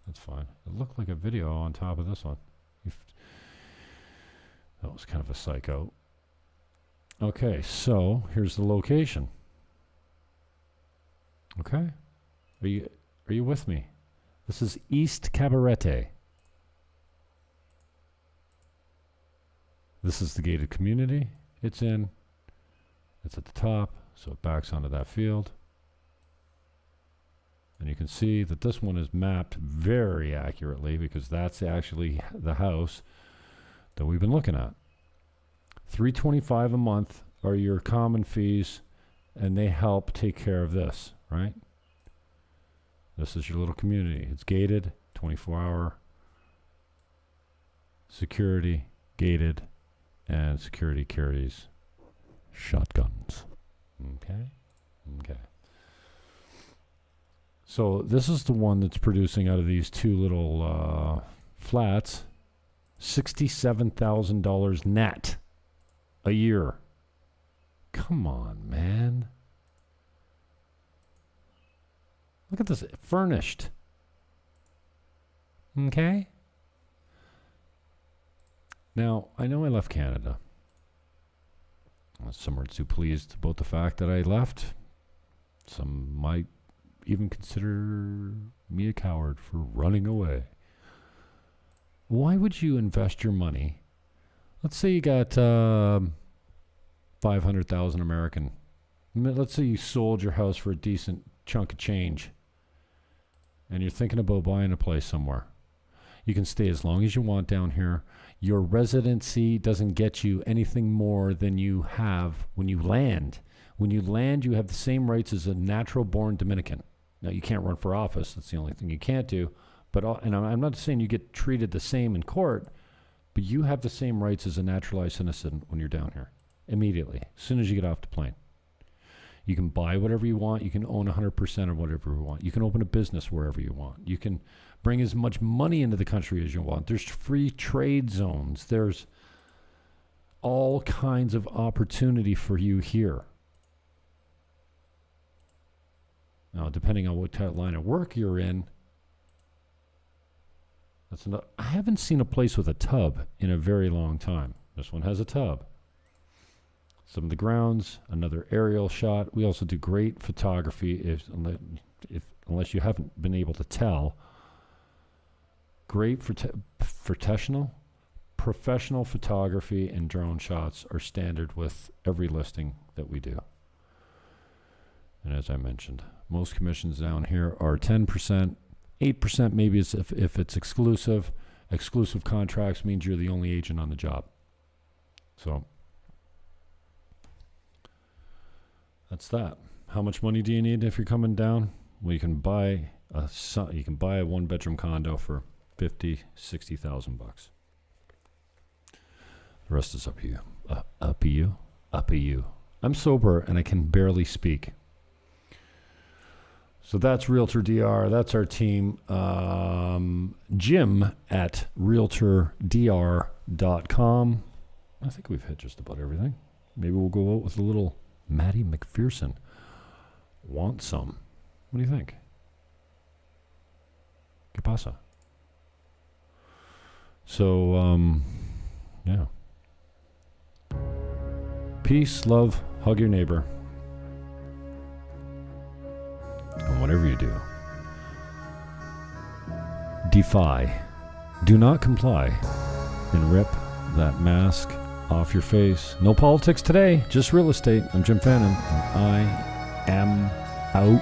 That's fine. It looked like a video on top of this one. That was kind of a psycho. Okay, so here's the location. Okay? Are you with me? This is East Cabarete. This is the gated community it's in. It's at the top, so it backs onto that field. And you can see that this one is mapped very accurately because that's actually the house that we've been looking at. $325 a month are your common fees, and they help take care of this, right? This is your little community. It's gated, 24-hour security, gated, and security carries shotguns. Okay? Okay. So this is the one that's producing out of these two little flats, $67,000 net a year. Come on, man. Look at this. Furnished. Okay? Now, I know I left Canada. Some are too pleased about the fact that I left. Some might even consider me a coward for running away. Why would you invest your money? Let's say you got 500,000 American. Let's say you sold your house for a decent chunk of change, and you're thinking about buying a place somewhere. You can stay as long as you want down here. Your residency doesn't get you anything more than you have when you land. When you land, you have the same rights as a natural-born Dominican. Now, you can't run for office. That's the only thing you can't do. But and I'm not saying you get treated the same in court, but you have the same rights as a naturalized citizen when you're down here immediately, as soon as you get off the plane. You can buy whatever you want. You can own 100% of whatever you want. You can open a business wherever you want. You can bring as much money into the country as you want. There's free trade zones. There's all kinds of opportunity for you here. Now, depending on what line of work you're in, that's enough. I haven't seen a place with a tub in a very long time. This one has a tub. Some of the grounds, another aerial shot. We also do great photography, unless you haven't been able to tell. Great professional photography and drone shots are standard with every listing that we do. And as I mentioned, most commissions down here are 10%, 8% maybe if it's exclusive. Exclusive contracts means you're the only agent on the job. So that's that. How much money do you need if you're coming down? Well, you can buy a one-bedroom condo for $50,000-$60,000 bucks. The rest is up to you. Up to you. I'm sober and I can barely speak. So that's Realtor DR. That's our team. Jim at RealtorDR.com. I think we've hit just about everything. Maybe we'll go out with a little Maddie McPherson. Want some? What do you think? ¿Qué pasa? So, yeah. Peace, love, hug your neighbor. And whatever you do, defy, do not comply, and rip that mask off your face. No politics today, just real estate. I'm Jim Fannin, and I am out.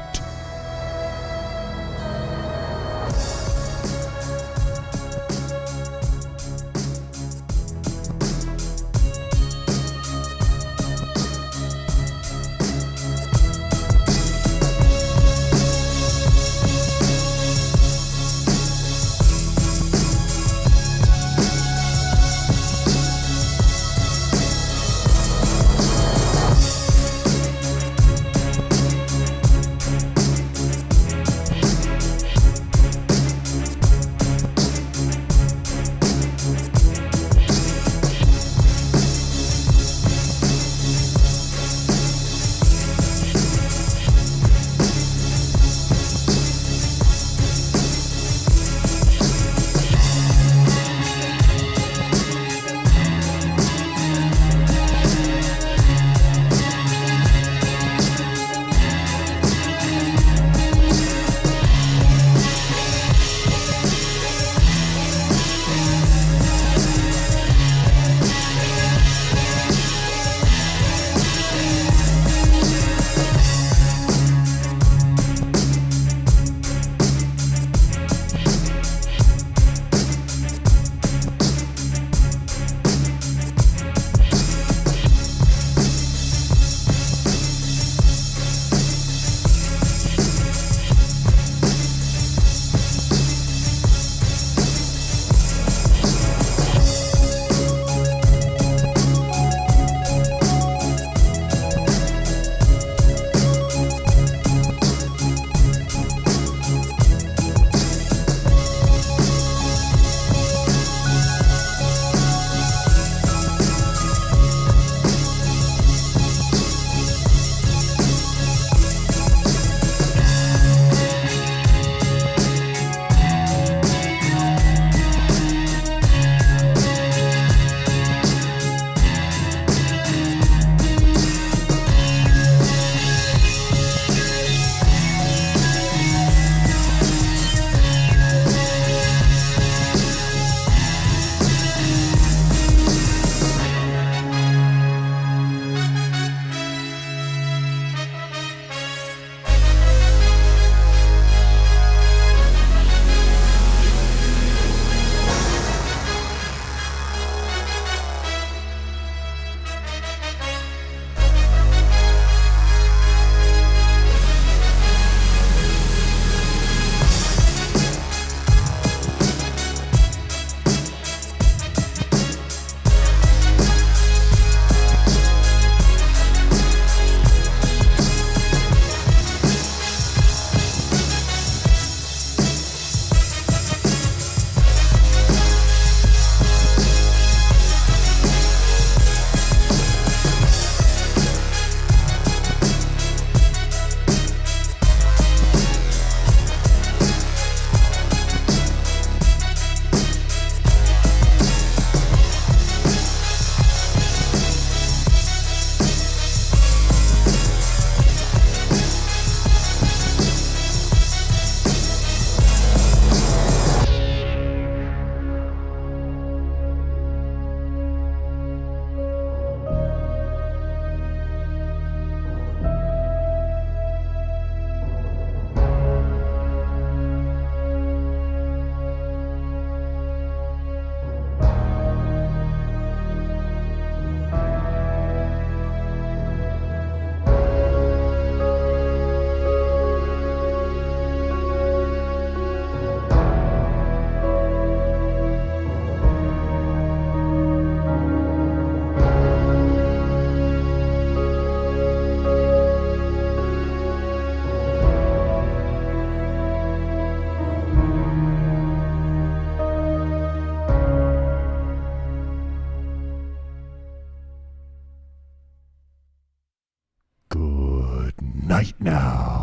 night now.